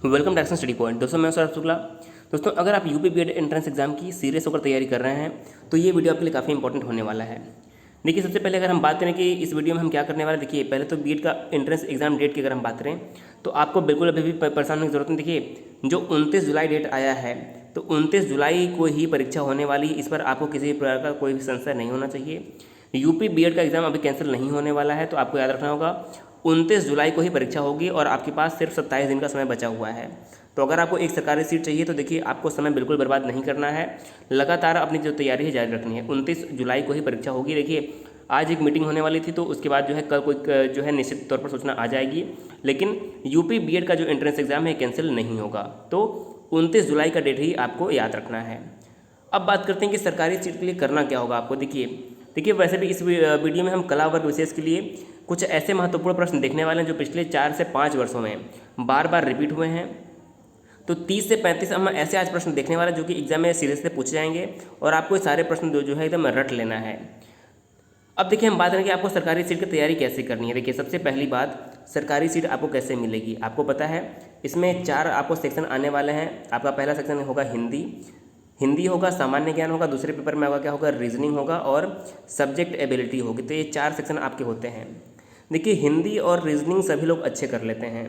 Welcome to action study point. दोस्तों मैं सौरभ शुक्ला। दोस्तों अगर आप यूपी बीएड एंट्रेंस एग्जाम की सीरियस होकर तैयारी कर रहे हैं तो ये वीडियो आपके लिए काफ़ी इंपॉर्टेंट होने वाला है। देखिए सबसे पहले अगर हम बात करें कि इस वीडियो में हम क्या करने वाले हैं, देखिए पहले तो बीएड का एंट्रेंस एग्जाम डेट की अगर हम बात करें तो आपको बिल्कुल अभी भी परेशान होने की जरूरत नहीं। देखिए जो 29 जुलाई डेट आया है तो 29 जुलाई को ही परीक्षा होने वाली है। इस पर आपको किसी भी प्रकार का कोई भी संशय नहीं होना चाहिए। यूपी बीएड का एग्जाम अभी कैंसिल नहीं होने वाला है, तो आपको याद रखना होगा 29 जुलाई को ही परीक्षा होगी और आपके पास सिर्फ 27 दिन का समय बचा हुआ है। तो अगर आपको एक सरकारी सीट चाहिए तो देखिए आपको समय बिल्कुल बर्बाद नहीं करना है, लगातार अपनी जो तैयारी है जारी रखनी है। 29 जुलाई को ही परीक्षा होगी। देखिए आज एक मीटिंग होने वाली थी तो उसके बाद जो है कल कोई जो है निश्चित तौर पर सूचना आ जाएगी, लेकिन यूपी बीएड का जो एंट्रेंस एग्जाम है कैंसिल नहीं होगा। तो 29 जुलाई का डेट ही आपको याद रखना है। अब बात करते हैं कि सरकारी सीट के लिए करना क्या होगा आपको। देखिए वैसे भी इस वीडियो में हम कला वर्ग विशेष के लिए कुछ ऐसे महत्वपूर्ण प्रश्न देखने वाले हैं जो पिछले 4 से 5 वर्षों में बार बार रिपीट हुए हैं। तो 30 से 35 हम ऐसे आज प्रश्न देखने वाले हैं जो कि एग्जाम में सीरियस से पूछे जाएंगे और आपको ये सारे प्रश्न जो है एकदम रट लेना है। अब देखिए हम बात करें कि आपको सरकारी सीट की तैयारी कैसे करनी है। देखिए सबसे पहली बात, सरकारी सीट आपको कैसे मिलेगी आपको पता है। इसमें 4 आपको सेक्शन आने वाले हैं। आपका पहला सेक्शन होगा हिंदी होगा, सामान्य ज्ञान होगा, दूसरे पेपर में आपका क्या होगा रीजनिंग होगा और सब्जेक्ट एबिलिटी होगी। तो ये 4 सेक्शन आपके होते हैं। देखिए हिंदी और रीजनिंग सभी लोग अच्छे कर लेते हैं,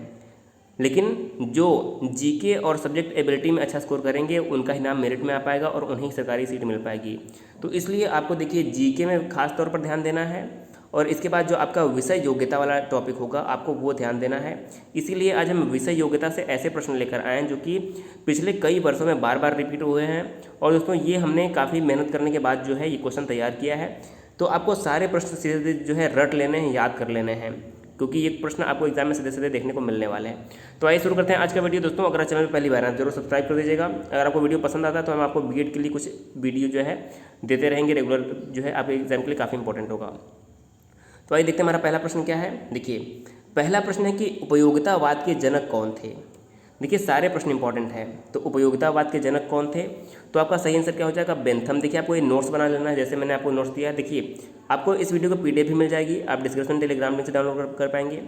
लेकिन जो जीके और सब्जेक्ट एबिलिटी में अच्छा स्कोर करेंगे उनका ही नाम मेरिट में आ पाएगा और उन्हें सरकारी सीट मिल पाएगी। तो इसलिए आपको देखिए जीके में खास तौर पर ध्यान देना है और इसके बाद जो आपका विषय योग्यता वाला टॉपिक होगा आपको वो ध्यान देना है। इसीलिए आज हम विषय योग्यता से ऐसे प्रश्न लेकर आए हैं जो कि पिछले कई वर्षों में बार बार रिपीट हुए हैं। और दोस्तों ये हमने काफ़ी मेहनत करने के बाद जो है ये क्वेश्चन तैयार किया है। तो आपको सारे प्रश्न सीधे जो है रट लेने हैं, याद कर लेने हैं, क्योंकि ये प्रश्न आपको एग्जाम में सीधे सीधे देखने को मिलने वाले हैं। तो आइए शुरू करते हैं आज का वीडियो। दोस्तों अगर चैनल में पहली बार आए जरूर सब्सक्राइब कर दीजिएगा। अगर आपको वीडियो पसंद आता है तो हम आपको बीएड के लिए कुछ वीडियो जो है देते रहेंगे रेगुलर, जो है आपके एग्जाम के लिए काफ़ी इंपॉर्टेंट होगा। तो आइए देखते हैं हमारा पहला प्रश्न क्या है। देखिए पहला प्रश्न है कि उपयोगितावाद के जनक कौन थे। देखिए सारे प्रश्न इंपॉर्टेंट हैं। तो उपयोगितावाद के जनक कौन थे, तो आपका सही आंसर क्या हो जाएगा बेंथम। देखिए आपको ये नोट्स बना लेना है, जैसे मैंने आपको नोट्स दिया है। देखिए आपको इस वीडियो को पीडीएफ भी मिल जाएगी, आप डिस्क्रिप्शन टेलीग्राम लिंक से डाउनलोड कर पाएंगे।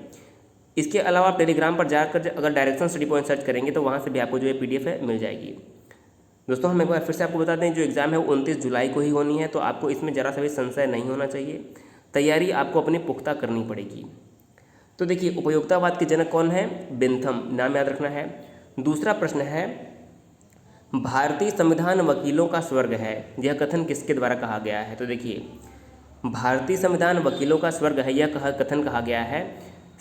इसके अलावा आप टेलीग्राम पर जाकर अगर डायरेक्शन स्टडी पॉइंट सर्च करेंगे तो वहाँ से भी आपको जो है पीडीएफ है मिल जाएगी। दोस्तों हम एक बार फिर से आपको बता दें जो एग्ज़ाम है वो 29 जुलाई को ही होनी है, तो आपको इसमें ज़रा सा भी संशय नहीं होना चाहिए। तैयारी आपको अपनी पुख्ता करनी पड़ेगी। तो देखिए उपयोगितावाद के जनक कौन है, बेंथम, नाम याद रखना है। दूसरा प्रश्न है भारतीय संविधान वकीलों का स्वर्ग है, यह कथन किसके द्वारा कहा गया है। तो देखिए भारतीय संविधान वकीलों का स्वर्ग है यह कथन कहा गया है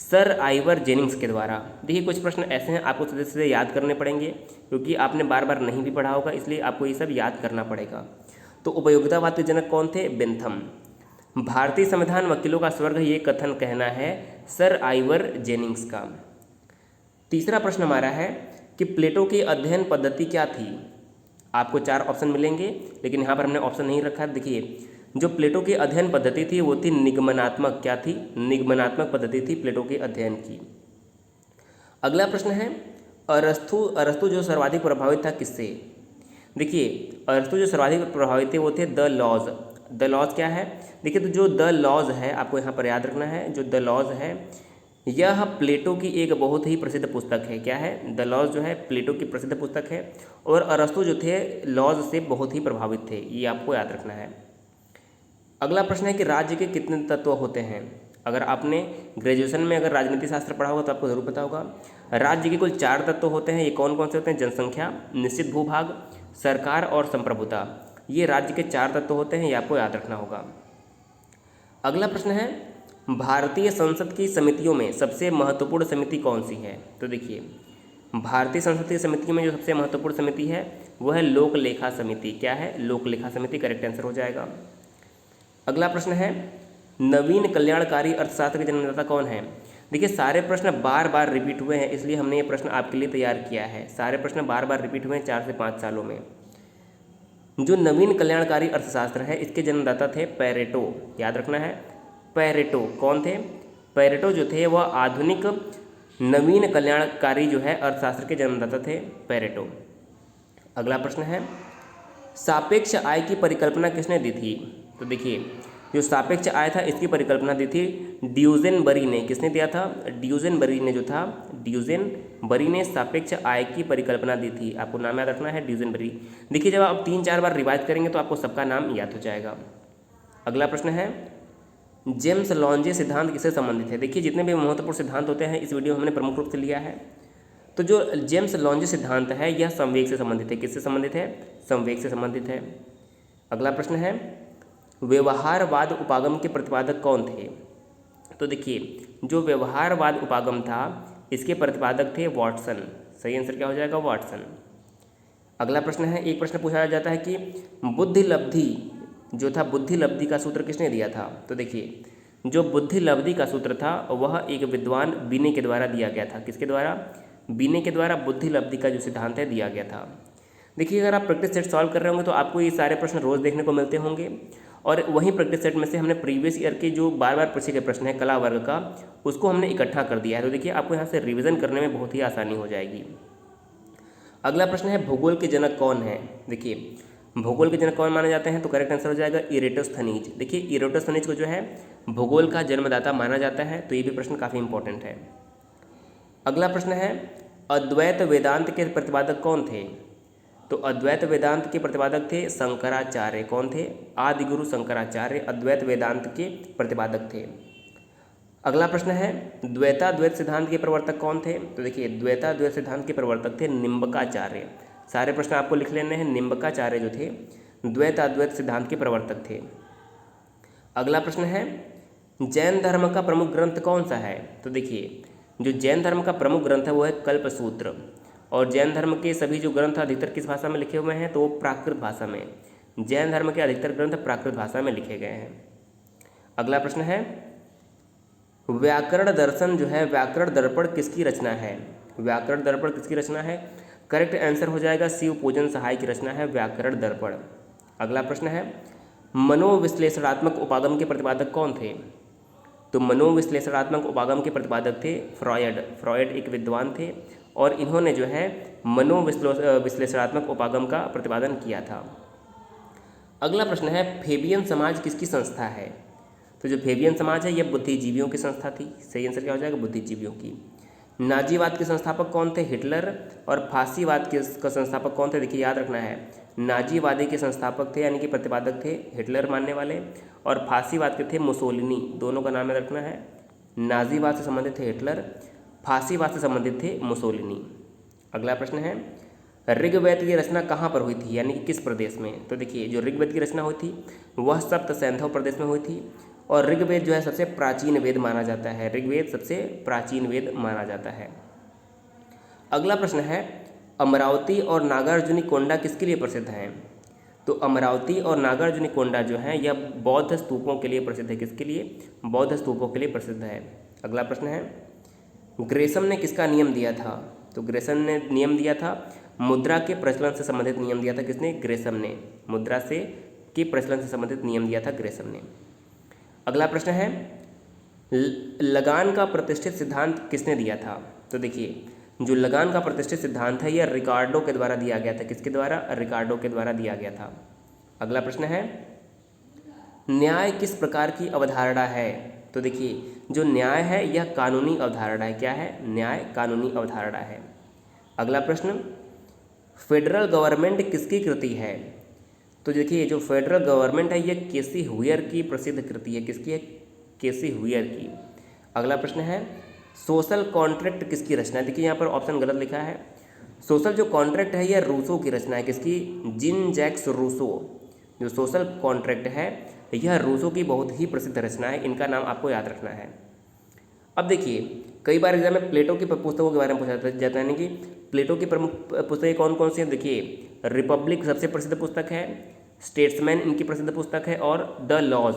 सर आइवर जेनिंग्स के द्वारा। देखिए कुछ प्रश्न ऐसे हैं आपको सीधे सीधे याद करने पड़ेंगे, क्योंकि आपने बार बार नहीं भी पढ़ा होगा, इसलिए आपको ये सब याद करना पड़ेगा। तो उपयोगितावाद के जनक कौन थे, बेंथम। भारतीय संविधान वकीलों का स्वर्ग ये कथन कहना है सर आइवर जेनिंग्स का। तीसरा प्रश्न हमारा है कि प्लेटो की अध्ययन पद्धति क्या थी। आपको 4 ऑप्शन मिलेंगे, लेकिन यहाँ पर हमने ऑप्शन नहीं रखा है। देखिए जो प्लेटो की अध्ययन पद्धति थी वो थी निगमनात्मक। क्या थी, निगमनात्मक पद्धति थी प्लेटो के अध्ययन की। अगला प्रश्न है अरस्तु जो सर्वाधिक प्रभावित था किससे। देखिए अरस्तु जो सर्वाधिक प्रभावित थे वो थे द लॉज। द लॉज क्या है, देखिए तो जो द लॉज है आपको यहाँ पर याद रखना है। जो द लॉज है यह प्लेटो की एक बहुत ही प्रसिद्ध पुस्तक है। क्या है, द लॉज जो है प्लेटो की प्रसिद्ध पुस्तक है और अरस्तु जो थे लॉज से बहुत ही प्रभावित थे, ये आपको याद रखना है। अगला प्रश्न है कि राज्य के कितने तत्व होते हैं। अगर आपने ग्रेजुएशन में अगर राजनीति शास्त्र पढ़ा होगा तो आपको जरूर पता होगा। राज्य के कुल 4 तत्व होते हैं। ये कौन कौन से होते हैं, जनसंख्या, निश्चित भूभाग, सरकार और संप्रभुता। ये राज्य के 4 तत्व होते हैं, ये आपको याद रखना होगा। अगला प्रश्न है भारतीय संसद की समितियों में सबसे महत्वपूर्ण समिति कौन सी है। तो देखिए भारतीय संसद की समिति में जो सबसे महत्वपूर्ण समिति है वो है लोक लेखा समिति। क्या है, लोक लेखा समिति करेक्ट आंसर हो जाएगा। अगला प्रश्न है नवीन कल्याणकारी अर्थशास्त्र के जन्मदाता कौन है। देखिए सारे प्रश्न बार बार रिपीट हुए हैं, इसलिए हमने ये प्रश्न आपके लिए तैयार किया है। सारे प्रश्न बार बार रिपीट हुए हैं 4 से 5 सालों में। जो नवीन कल्याणकारी अर्थशास्त्र है इसके जन्मदाता थे पेरेटो, याद रखना है। पेरेटो कौन थे, पेरेटो जो थे वह आधुनिक नवीन कल्याणकारी जो है अर्थशास्त्र के जन्मदाता थे, पेरेटो। अगला प्रश्न है सापेक्ष आय की परिकल्पना किसने दी थी। तो देखिए जो सापेक्ष आय था इसकी परिकल्पना दी थी ड्यूजेनबरी ने। किसने दिया था, ड्यूजेनबरी ने जो था, ड्यूजेनबरी बरी ने सापेक्ष आय की परिकल्पना दी थी? आपको नाम याद रखना है, ड्यूजेनबरी। देखिए जब आप 3-4 बार रिवाइज करेंगे तो आपको सबका नाम याद हो जाएगा। अगला प्रश्न है, जेम्स लॉन्जे सिद्धांत किससे संबंधित है? देखिए जितने भी महत्वपूर्ण सिद्धांत होते हैं इस वीडियो में हमने प्रमुख रूप से लिया है। तो जो जेम्स लॉन्जे सिद्धांत है यह संवेग से संबंधित है। किससे संबंधित है? संवेग से संबंधित है। अगला प्रश्न है, व्यवहारवाद उपागम के प्रतिपादक कौन थे? तो देखिए जो व्यवहारवाद उपागम था इसके प्रतिपादक थे वाटसन। सही आंसर क्या हो जाएगा? वाटसन। अगला प्रश्न है, एक प्रश्न पूछा जाता है कि बुद्धि लब्धि जो था, बुद्धि लब्धि का सूत्र किसने दिया था? तो देखिए जो बुद्धि लब्धि का सूत्र था वह एक विद्वान बिने के द्वारा दिया गया था। किसके द्वारा? बिने के द्वारा बुद्धि लब्धि का जो सिद्धांत है दिया गया था। देखिए अगर आप प्रैक्टिस सेट सॉल्व कर रहे होंगे तो आपको ये सारे प्रश्न रोज़ देखने को मिलते होंगे, और वहीं प्रैक्टिस सेट में से हमने प्रीवियस ईयर के जो बार बार पूछे गए प्रश्न है कला वर्ग का, उसको हमने इकट्ठा कर दिया है। तो देखिए आपको यहाँ से रिवीजन करने में बहुत ही आसानी हो जाएगी। अगला प्रश्न है, भूगोल के जनक कौन है? देखिए भूगोल के जनक कौन माने जाते हैं? तो करेक्ट आंसर हो जाएगा इरेटोस्थनीज। देखिए इरेटोस्थनीज को जो है भूगोल का जन्मदाता माना जाता है। तो ये भी प्रश्न काफ़ी इंपॉर्टेंट है। अगला प्रश्न है, अद्वैत वेदांत के प्रतिपादक कौन थे? तो अद्वैत वेदांत के प्रतिपादक थे शंकराचार्य। कौन थे? आदिगुरु शंकराचार्य अद्वैत वेदांत के प्रतिपादक थे। अगला प्रश्न है, द्वैताद्वैत सिद्धांत के प्रवर्तक कौन थे? तो देखिए द्वैताद्वैत सिद्धांत के प्रवर्तक थे निम्बकाचार्य। सारे प्रश्न आपको लिख लेने हैं। निम्बकाचार्य जो थे द्वैताद्वैत सिद्धांत के प्रवर्तक थे। अगला प्रश्न है, जैन धर्म का प्रमुख ग्रंथ कौन सा है? तो देखिए जो जैन धर्म का प्रमुख ग्रंथ है वो है कल्पसूत्र, और जैन धर्म के सभी जो ग्रंथ अधिकतर किस भाषा में लिखे हुए हैं? तो वो प्राकृत भाषा में। जैन धर्म के अधिकतर ग्रंथ प्राकृत भाषा में लिखे गए हैं। अगला प्रश्न है, व्याकरण दर्शन जो है, व्याकरण दर्पण किसकी रचना है? व्याकरण दर्पण किसकी रचना है? करेक्ट आंसर हो जाएगा शिव पूजन सहाय की रचना है व्याकरण दर्पण। अगला प्रश्न है, मनोविश्लेषणात्मक उपागम के प्रतिपादक कौन थे? तो मनोविश्लेषणात्मक उपागम के प्रतिपादक थे फ्रॉयड। फ्रॉयड एक विद्वान थे और इन्होंने जो है मनोविश्लेषणात्मक उपागम का प्रतिपादन किया था। अगला प्रश्न है, फेबियन समाज किसकी संस्था है? तो जो फेबियन समाज है यह बुद्धिजीवियों की संस्था थी। सही आंसर क्या हो जाएगा? बुद्धिजीवियों की। नाजीवाद के संस्थापक कौन थे? हिटलर। और फांसीवाद के संस्थापक कौन थे? देखिए याद रखना है, नाजीवादी के संस्थापक थे यानी कि प्रतिपादक थे हिटलर मानने वाले, और फांसीवाद के थे मुसोलिनी। दोनों का नाम याद रखना है। नाजीवाद से संबंधित थे हिटलर, फांसीवाद से संबंधित थे मुसोलिनी। अगला प्रश्न है, ऋग्वेद की रचना कहाँ पर हुई थी यानी कि किस प्रदेश में? तो देखिए जो ऋग्वेद की रचना हुई थी वह सप्त सैंधव प्रदेश में हुई थी, और ऋग्वेद जो है सबसे प्राचीन वेद माना जाता है। ऋग्वेद सबसे प्राचीन वेद माना जाता है। अगला प्रश्न है, अमरावती और नागार्जुनीकोंडा किसके लिए प्रसिद्ध हैं? तो अमरावती और नागार्जुनीकोंडा जो है यह बौद्ध स्तूपों के लिए प्रसिद्ध है। किसके लिए? बौद्ध स्तूपों के लिए प्रसिद्ध है। अगला प्रश्न है, ग्रेसम ने किसका नियम दिया था? तो ग्रेसम ने नियम दिया था मुद्रा के प्रचलन से संबंधित नियम दिया था। किसने? ग्रेसम ने। मुद्रा से के प्रचलन से संबंधित नियम दिया था ग्रेसम ने। अगला प्रश्न है, लगान का प्रतिष्ठित सिद्धांत किसने दिया था? तो देखिए जो लगान का प्रतिष्ठित सिद्धांत है यह रिकार्डो के द्वारा दिया गया था। किसके द्वारा? रिकार्डो के द्वारा दिया गया था। अगला प्रश्न है, न्याय किस प्रकार की अवधारणा है? तो देखिए जो न्याय है यह कानूनी अवधारणा है। क्या है? न्याय कानूनी अवधारणा है। अगला प्रश्न, फेडरल गवर्नमेंट किसकी कृति है? तो देखिए जो फेडरल गवर्नमेंट है यह केसी हुयर की प्रसिद्ध कृति है। किसकी है? केसी हुयर की। अगला प्रश्न है, सोशल कॉन्ट्रैक्ट किसकी रचना है? देखिए यहाँ पर ऑप्शन गलत लिखा है। सोशल जो कॉन्ट्रैक्ट है यह रूसो की रचना है। किसकी? Jean Jacques Rousseau. जो सोशल कॉन्ट्रैक्ट है यह रूसो की बहुत ही प्रसिद्ध रचना है। इनका नाम आपको याद रखना है। अब देखिए कई बार एग्जाम में प्लेटो की पुस्तकों के बारे में पूछा जाता है, यानी कि प्लेटो की प्रमुख पुस्तकें कौन कौन सी हैं? देखिए रिपब्लिक सबसे प्रसिद्ध पुस्तक है, स्टेट्समैन इनकी प्रसिद्ध पुस्तक है, और द लॉज।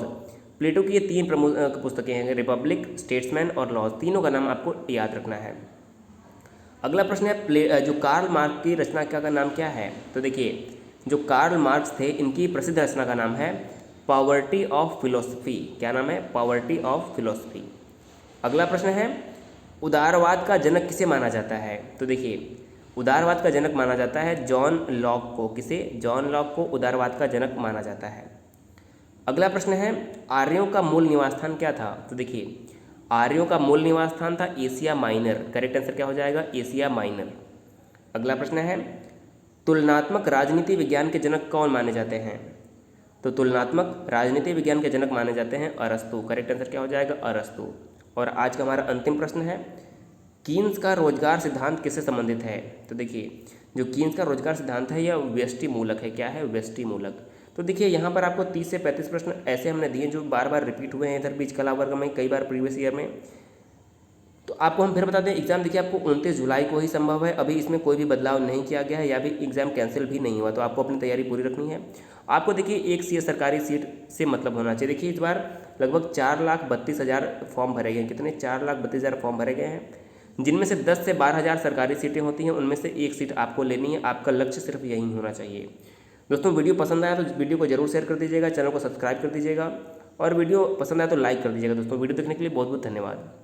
प्लेटो की ये 3 प्रमुख पुस्तकें हैं, रिपब्लिक, स्टेट्समैन और लॉज। तीनों का नाम आपको याद रखना है। अगला प्रश्न है, जो कार्ल मार्क्स की रचना का नाम क्या है? तो देखिए जो कार्ल मार्क्स थे इनकी प्रसिद्ध रचना का नाम है पॉवर्टी ऑफ फिलोसफी। क्या नाम है? Poverty of philosophy. अगला प्रश्न है, उदारवाद का जनक किसे माना जाता है? तो देखिए उदारवाद का जनक माना जाता है जॉन लॉक को। किसे? जॉन लॉक को उदारवाद का जनक माना जाता है। अगला प्रश्न है, आर्यों का मूल निवास स्थान क्या था? तो देखिए आर्यों का मूल निवास स्थान था एशिया माइनर। करेक्ट आंसर क्या हो जाएगा? Asia minor. अगला प्रश्न है, तुलनात्मक राजनीति विज्ञान के जनक कौन माने जाते हैं? तो तुलनात्मक राजनीति विज्ञान के जनक माने जाते हैं अरस्तु। करेक्ट आंसर क्या हो जाएगा? अरस्तु। और आज का हमारा अंतिम प्रश्न है, कीन्स का रोजगार सिद्धांत किससे संबंधित है? तो देखिए, जो कीन्स का रोजगार सिद्धांत है यह व्यष्टि मूलक है। क्या है? व्यष्टि मूलक। तो देखिए यहाँ पर आपको 30 से 35 प्रश्न ऐसे हमने दिए जो बार बार रिपीट हुए हैं इधर बीच कला वर्ग में कई बार प्रीवियस ईयर में। तो आपको हम फिर बता दें, एग्जाम देखिए आपको 29 जुलाई को ही संभव है, अभी इसमें कोई भी बदलाव नहीं किया गया है या भी एग्जाम कैंसिल भी नहीं हुआ, तो आपको अपनी तैयारी पूरी रखनी है। आपको देखिए एक सी सरकारी सीट से मतलब होना चाहिए। देखिए इस बार लगभग 4,32,000 फॉर्म भरे गए हैं। कितने? 4,32,000 फॉर्म भरे गए हैं, जिनमें से 10 से 12,000 सरकारी सीटें होती हैं, उनमें से एक सीट आपको लेनी है। आपका लक्ष्य सिर्फ यही होना चाहिए। दोस्तों वीडियो पसंद आया तो इस वीडियो को जरूर शेयर कर दीजिएगा, चैनल को सब्सक्राइब कर दीजिएगा और वीडियो पसंद आया तो लाइक कर दीजिएगा। दोस्तों वीडियो देखने के लिए बहुत बहुत धन्यवाद।